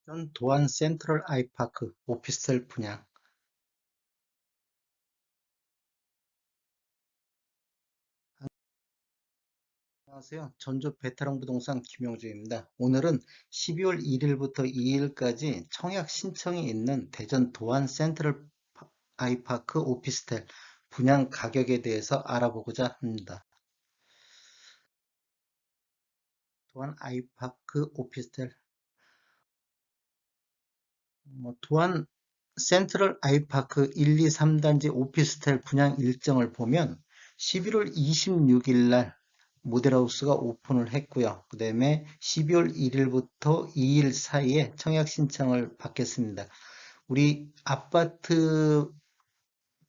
전 도안 센트럴 아이파크 오피스텔 분양. 안녕하세요. 전주 베테랑 부동산 김용주입니다. 오늘은 12월 1일부터 2일까지 청약 신청이 있는 대전 도안 센트럴 아이파크 오피스텔 분양 가격에 대해서 알아보고자 합니다. 도안 아이파크 오피스텔, 도안 센트럴 아이파크 1, 2, 3단지 오피스텔 분양 일정을 보면 11월 26일 날 모델하우스가 오픈을 했고요. 그 다음에 12월 1일부터 2일 사이에 청약 신청을 받겠습니다. 우리 아파트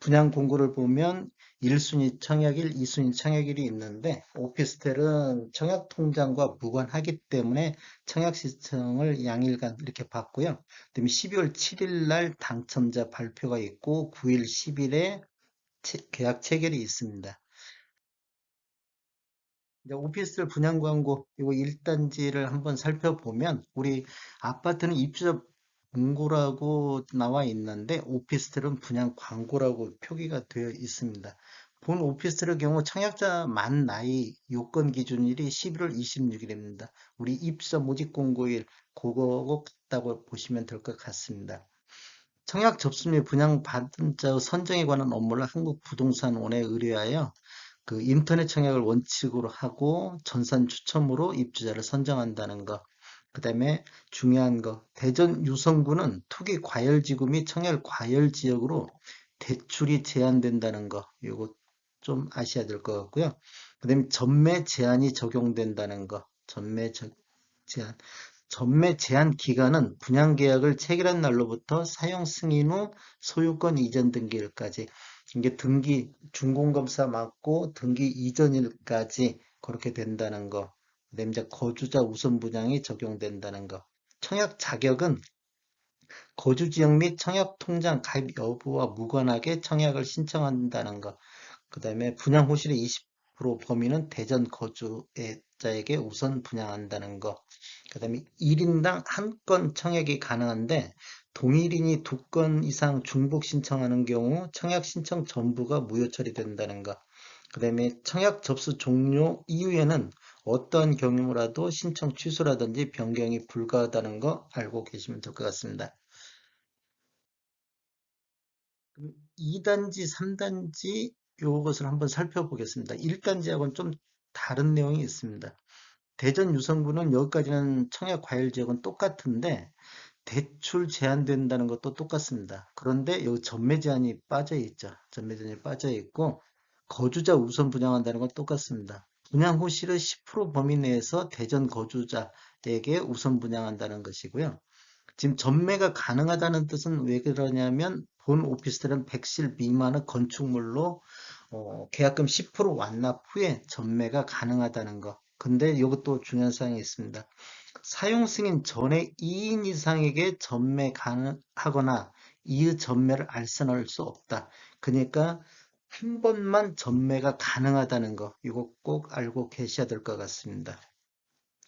분양 공고를 보면 1순위 청약일, 2순위 청약일이 있는데 오피스텔은 청약 통장과 무관하기 때문에 청약 신청을 양일간 이렇게 받고요. 그다음에 12월 7일 날 당첨자 발표가 있고 9일, 10일에 계약 체결이 있습니다. 이제 오피스텔 분양 광고 이거 1단지를 한번 살펴보면 우리 아파트는 입주자 공고라고 나와 있는데 오피스텔은 분양 광고라고 표기가 되어 있습니다. 본 오피스텔의 경우 청약자 만 나이 요건 기준일이 11월 26일입니다. 우리 입주자 모집 공고일 그거 같다고 보시면 될 것 같습니다. 청약 접수 및 분양 받은 자 선정에 관한 업무를 한국부동산원에 의뢰하여 그 인터넷 청약을 원칙으로 하고 전산 추첨으로 입주자를 선정한다는 거. 그다음에 중요한 거, 대전 유성구는 투기 과열지구 및 청약 과열 지역으로 대출이 제한된다는 거. 요거 좀 아셔야 될 것 같고요. 그다음에 전매 제한이 적용된다는 거. 제한. 전매 제한 기간은 분양계약을 체결한 날로부터 사용 승인 후 소유권 이전 등기일까지. 이게 등기 준공검사 맞고 등기 이전일까지 그렇게 된다는 거. 그다음에 이제 거주자 우선 분양이 적용된다는 거. 청약 자격은 거주 지역 및 청약 통장 가입 여부와 무관하게 청약을 신청한다는 거. 그다음에 분양 호실의 20% 범위는 대전 거주자에게 우선 분양한다는 거. 그다음에 1인당 한 건 청약이 가능한데 동일인이 2건 이상 중복 신청하는 경우 청약 신청 전부가 무효 처리된다는 것. 그다음에 청약 접수 종료 이후에는 어떠한 경우라도 신청 취소라든지 변경이 불가하다는 거 알고 계시면 될 것 같습니다. 2단지, 3단지 요것을 한번 살펴보겠습니다. 1단지하고는 좀 다른 내용이 있습니다. 대전 유성구는 여기까지는 청약 과열 지역은 똑같은데 대출 제한된다는 것도 똑같습니다. 그런데 여기 전매 제한이 빠져 있죠. 전매 제한이 빠져 있고 거주자 우선 분양한다는 건 똑같습니다. 분양 호실의 10% 범위 내에서 대전 거주자에게 우선 분양한다는 것이고요. 지금 전매가 가능하다는 뜻은 왜 그러냐면 본 오피스텔은 100실 미만의 건축물로 계약금 10% 완납 후에 전매가 가능하다는 거. 근데 이것도 중요한 사항이 있습니다. 사용 승인 전에 2인 이상에게 전매 가능하거나 이의 전매를 알선할 수 없다. 그러니까 한 번만 전매가 가능하다는 거. 이거 꼭 알고 계셔야 될 것 같습니다.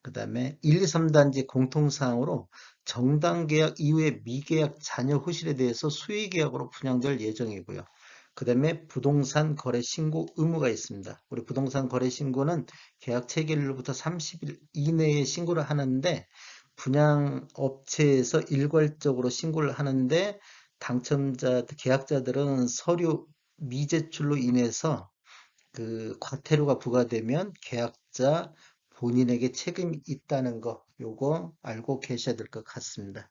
그 다음에 1, 2, 3단지 공통사항으로 정당 계약 이후에 미계약 잔여 호실에 대해서 수의 계약으로 분양될 예정이고요. 그 다음에 부동산 거래 신고 의무가 있습니다. 우리 부동산 거래 신고는 계약 체결일로부터 30일 이내에 신고를 하는데 분양 업체에서 일괄적으로 신고를 하는데 당첨자, 계약자들은 서류 미제출로 인해서 그 과태료가 부과되면 계약자 본인에게 책임이 있다는 거 요거 알고 계셔야 될 것 같습니다.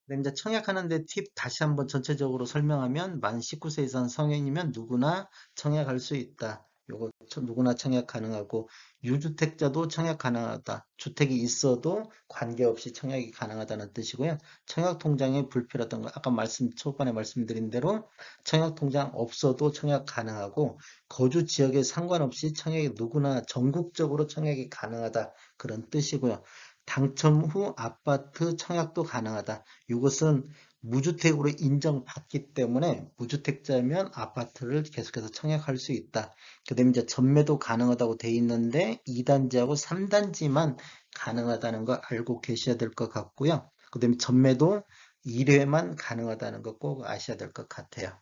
그다음 이제 청약하는데 팁 다시 한번 전체적으로 설명하면 만 19세 이상 성인이면 누구나 청약할 수 있다. 요거 누구나 청약 가능하고 유주택자도 청약 가능하다. 주택이 있어도 관계없이 청약이 가능하다는 뜻이고요. 청약 통장에 불필요하던 거 아까 초반에 말씀드린 대로 청약 통장 없어도 청약 가능하고 거주 지역에 상관없이 청약이 누구나 전국적으로 청약이 가능하다. 그런 뜻이고요. 당첨 후 아파트 청약도 가능하다. 이것은 무주택으로 인정받기 때문에 무주택자면 아파트를 계속해서 청약할 수 있다. 그다음에 이제 전매도 가능하다고 돼 있는데 2단지하고 3단지만 가능하다는 거 알고 계셔야 될 것 같고요. 그다음에 전매도 1회만 가능하다는 거 꼭 아셔야 될 것 같아요.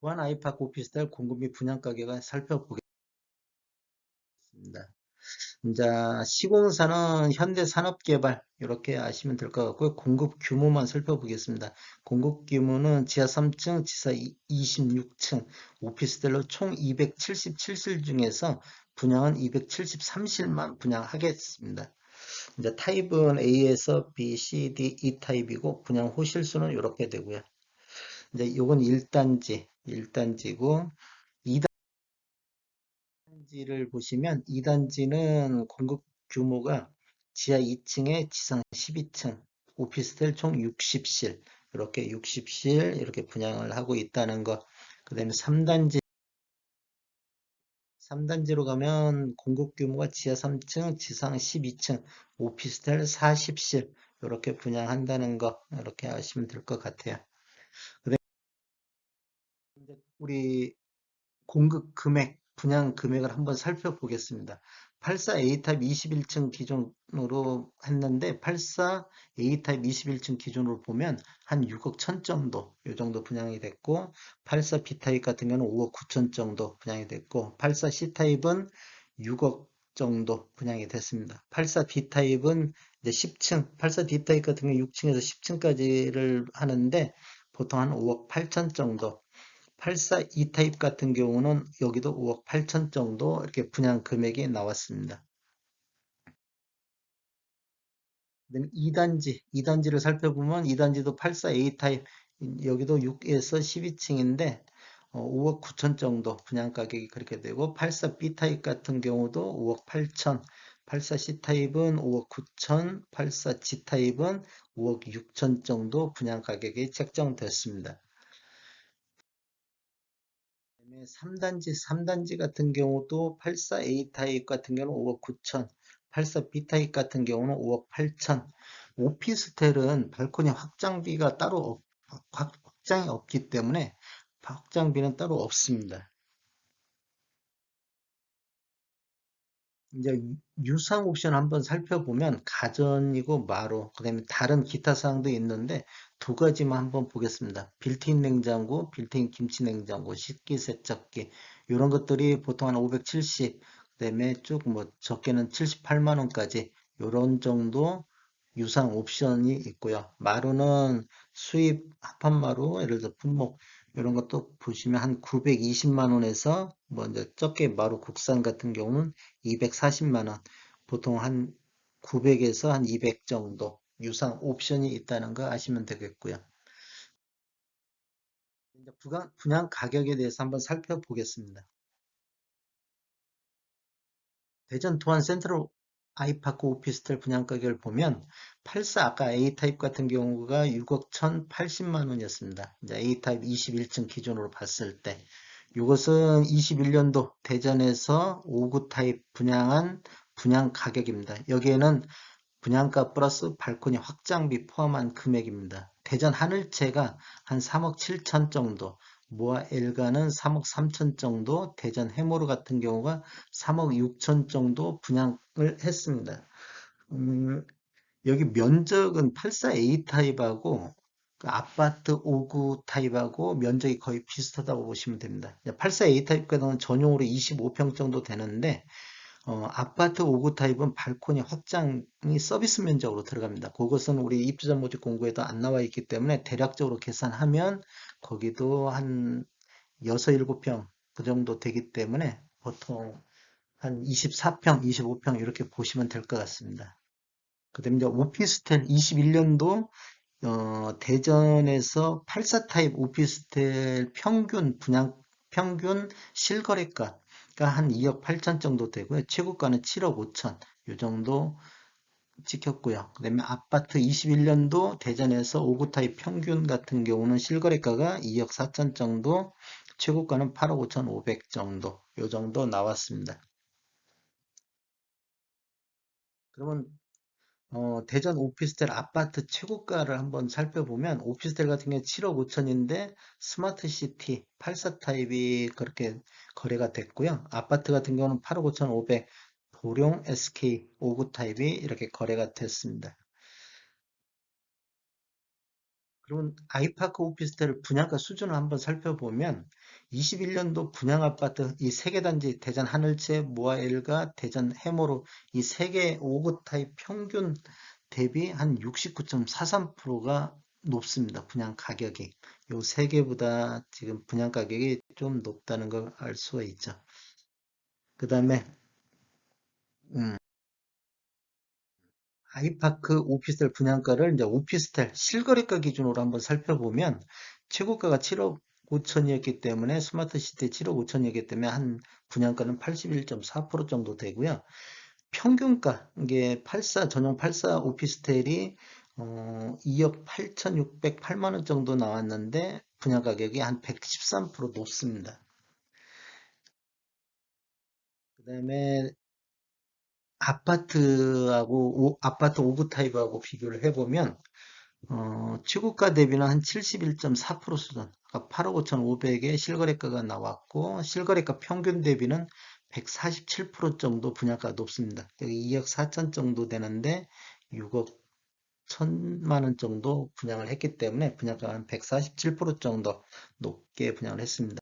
보안 아이파크 오피스텔 공급 및 분양 가격을 살펴보겠습니다. 이제 시공사는 현대산업개발 이렇게 아시면 될 것 같고요. 공급 규모만 살펴보겠습니다. 공급 규모는 지하 3층, 지하 26층, 오피스텔로 총 277실 중에서 분양은 273실만 분양하겠습니다. 이제 타입은 A에서 B, C, D, E 타입이고 분양 호실수는 이렇게 되고요. 이제 이건 1단지고 2단지를 보시면 2단지는 공급 규모가 지하 2층에 지상 12층, 오피스텔 총 60실, 이렇게 60실 이렇게 분양을 하고 있다는 거. 그다음에 3단지로 가면 공급 규모가 지하 3층, 지상 12층, 오피스텔 40실 이렇게 분양한다는 거 이렇게 아시면 될 것 같아요. 그다음에 우리 공급 금액, 분양 금액을 한번 살펴보겠습니다. 84A 타입 21층 기준으로 했는데 84A 타입 21층 기준으로 보면 한 6억 1천 정도, 요 정도 분양이 됐고 84B 타입 같은 경우는 5억 9천 정도 분양이 됐고 84C 타입은 6억 정도 분양이 됐습니다. 84B 타입은 이제 10층, 84D 타입 같은 경우 6층에서 10층까지를 하는데 보통 한 5억 8천 정도 84 E타입 같은 경우는 여기도 5억 8천 정도 이렇게 분양 금액이 나왔습니다. 그다음에 2단지를 살펴보면 2단지도 84 A타입 여기도 6에서 12층인데 5억 9천 정도 분양 가격이 그렇게 되고 84 B타입 같은 경우도 5억 8천 84 C타입은 5억 9천 84 G타입은 5억 6천 정도 분양 가격이 책정됐습니다. 그다음에 3단지 같은 경우도 84A 타입 같은 경우는 5억 9천, 84B 타입 같은 경우는 5억 8천. 오피스텔은 발코니 확장비가 따로 확장이 없기 때문에 확장비는 따로 없습니다. 이제 유상 옵션 한번 살펴보면 가전이고 마루, 그다음에 다른 기타 사항도 있는데 두 가지만 한번 보겠습니다. 빌트인 냉장고, 빌트인 김치 냉장고, 식기세척기 이런 것들이 보통 한 570, 그다음에 쭉 뭐 적게는 78만 원까지 이런 정도 유상 옵션이 있고요. 마루는 수입 합판마루, 예를 들어 품목 이런 것도 보시면 한 920만 원에서 뭐 이제 적게 마루 국산 같은 경우는 240만 원, 보통 한 900에서 한 200 정도 유상 옵션이 있다는 거 아시면 되겠고요. 이제 분양 가격에 대해서 한번 살펴보겠습니다. 대전 도안 센트럴 아이파크 오피스텔 분양 가격을 보면 84 아까 A타입 같은 경우가 6억 1,080만 원이었습니다. 이제 A타입 21층 기준으로 봤을 때 이것은 21년도 대전에서 5구 타입 분양한 분양 가격입니다. 여기에는 분양가 플러스 발코니 확장비 포함한 금액입니다. 대전 하늘채가 한 3억 7천 정도, 모아 엘가는 3억 3천 정도, 대전 해모르 같은 경우가 3억 6천 정도 분양을 했습니다. 음, 여기 면적은 84A 타입하고 그 아파트 5구 타입하고 면적이 거의 비슷하다고 보시면 됩니다. 84A 타입 같은 경우는 전용으로 25평 정도 되는데 아파트 5구 타입은 발코니 확장이 서비스 면적으로 들어갑니다. 그것은 우리 입주자 모집 공고에도 안 나와 있기 때문에 대략적으로 계산하면 거기도 한 6, 7평 그 정도 되기 때문에 보통 한 24평, 25평 이렇게 보시면 될 것 같습니다. 그다음에 이제 오피스텔 21년도 대전에서 84 타입 오피스텔 평균 분양 평균 실거래가가 한 2억 8천 정도 되고요. 최고가는 7억 5천 이 정도 찍혔고요. 그다음에 아파트 21년도 대전에서 5구 타입 평균 같은 경우는 실거래가가 2억 4천 정도, 최고가는 8억 5천 5백 정도 이 정도 나왔습니다. 그러면 대전 오피스텔 아파트 최고가를 한번 살펴보면 오피스텔 같은 경우에 7억 5천인데 스마트시티 84 타입이 그렇게 거래가 됐고요. 아파트 같은 경우는 8억 5천 5백 도룡 SK 59 타입이 이렇게 거래가 됐습니다. 그러면 아이파크 오피스텔 분양가 수준을 한번 살펴보면 21년도 분양 아파트 이 세 개 단지 대전 하늘채, 모아엘가, 대전 해머로 이 세 개 5구 타입 평균 대비 한 69.43%가 높습니다. 분양 가격이. 요 세 개보다 지금 분양 가격이 좀 높다는 걸 알 수가 있죠. 그 다음에 아이파크 오피스텔 분양가를 이제 오피스텔 실거래가 기준으로 한번 살펴보면 최고가가 7억 5천이었기 때문에 스마트시티 7억 5천이었기 때문에 한 분양가는 81.4% 정도 되고요. 평균가 이게 84 전용 84 오피스텔이 2억 8,608만 원 정도 나왔는데 분양 가격이 한 113% 높습니다. 그다음에 아파트 오브 타입하고 비교를 해보면 최고가 대비는 한 71.4% 수준. 그러니까 8억 5,500에 실거래가가 나왔고, 실거래가 평균 대비는 147% 정도 분양가가 높습니다. 여기 2억 4천 정도 되는데, 6억 1천만 원 정도 분양을 했기 때문에 분양가가 한 147% 정도 높게 분양을 했습니다.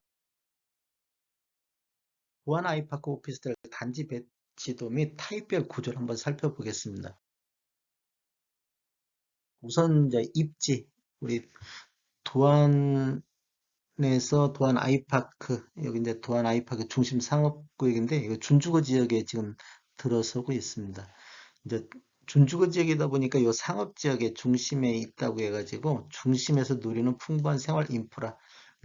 보안 아이파크 오피스텔 단지 배치도 및 타입별 구조를 한번 살펴보겠습니다. 우선 이제 입지, 우리 도안 에서 도안 아이파크, 여기 이제 도안 아이파크 중심 상업구역인데, 이거 준주거 지역에 지금 들어서고 있습니다. 이제 준주거 지역이다 보니까 이 상업 지역의 중심에 있다고 해가지고, 중심에서 누리는 풍부한 생활 인프라,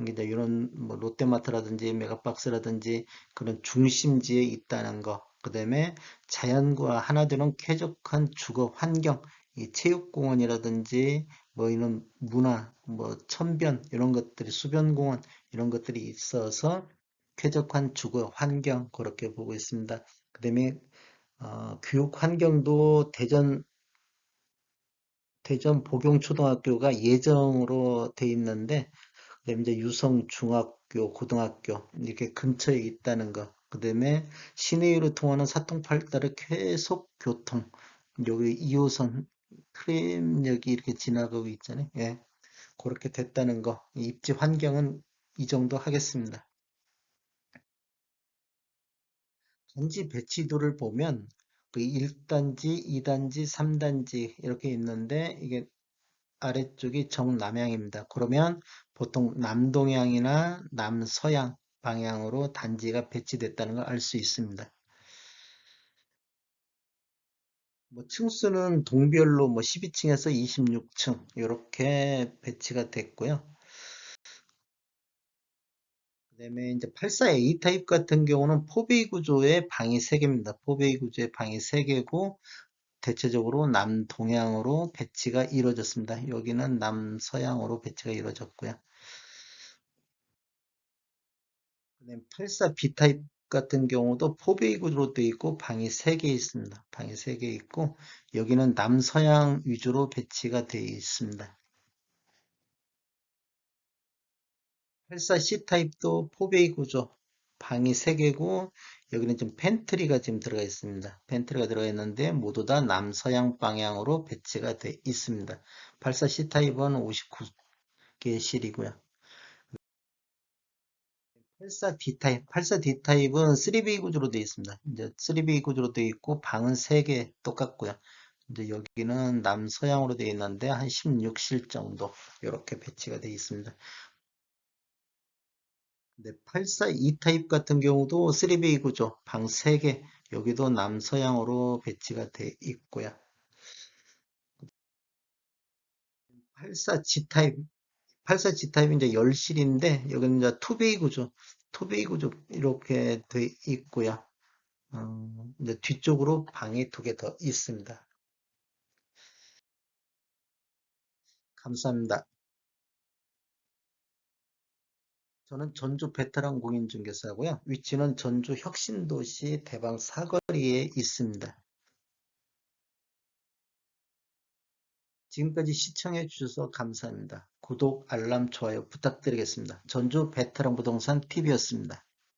이제 이런 뭐 롯데마트라든지 메가박스라든지 그런 중심지에 있다는 거, 그 다음에 자연과 하나 되는 쾌적한 주거 환경, 이 체육공원이라든지 뭐 이런 문화, 뭐 천변 이런 것들이 수변공원 이런 것들이 있어서 쾌적한 주거 환경 그렇게 보고 있습니다. 그다음에 교육 환경도 대전 복용초등학교가 예정으로 돼 있는데 그다음에 이제 유성 중학교, 고등학교 이렇게 근처에 있다는 거. 그다음에 시내로 통하는 사통팔달의 쾌속 교통. 여기 2호선 트램역이 이렇게 지나가고 있잖아요. 예. 그렇게 됐다는 거. 입지 환경은 이 정도 하겠습니다. 단지 배치도를 보면 그 1단지, 2단지, 3단지 이렇게 있는데 이게 아래쪽이 정남향입니다. 그러면 보통 남동향이나 남서향 방향으로 단지가 배치됐다는 걸 알 수 있습니다. 뭐 층수는 동별로 뭐 12층에서 26층 이렇게 배치가 됐고요. 그다음에 이제 84A 타입 같은 경우는 포베이 구조의 방이 3개입니다. 포베이 구조의 방이 3개고 대체적으로 남동향으로 배치가 이루어졌습니다. 여기는 남서향으로 배치가 이루어졌고요. 그다음에 84B 타입 같은 경우도 포베이 구조로 되어 있고 방이 3개 있습니다. 방이 3개 있고 여기는 남서향 위주로 배치가 되어 있습니다. 84C 타입도 포베이 구조 방이 3개고 여기는 지금 팬트리가 지금 들어가 있습니다. 팬트리가 들어가 있는데 모두 다 남서향 방향으로 배치가 되어 있습니다. 84C 타입은 59개실이고요. 84D 타입, 84D 타입은 3B 구조로 되어 있습니다. 이제 3B 구조로 되어 있고 방은 3개 똑같고요. 이제 여기는 남서향으로 되어 있는데 한 16실 정도 이렇게 배치가 되어 있습니다. 네, 84E 타입 같은 경우도 3B 구조, 방 3개, 여기도 남서향으로 배치가 되어 있고요. 84G 타입, 84G 타입이 이제 10실인데, 여기는 이제 2B 구조, 2B 구조 이렇게 되어 있고요. 이제 뒤쪽으로 방이 2개 더 있습니다. 감사합니다. 저는 전주 베테랑 공인중개사고요. 위치는 전주 혁신도시 대방 사거리에 있습니다. 지금까지 시청해 주셔서 감사합니다. 구독, 알람, 좋아요 부탁드리겠습니다. 전주 베테랑 부동산 TV였습니다.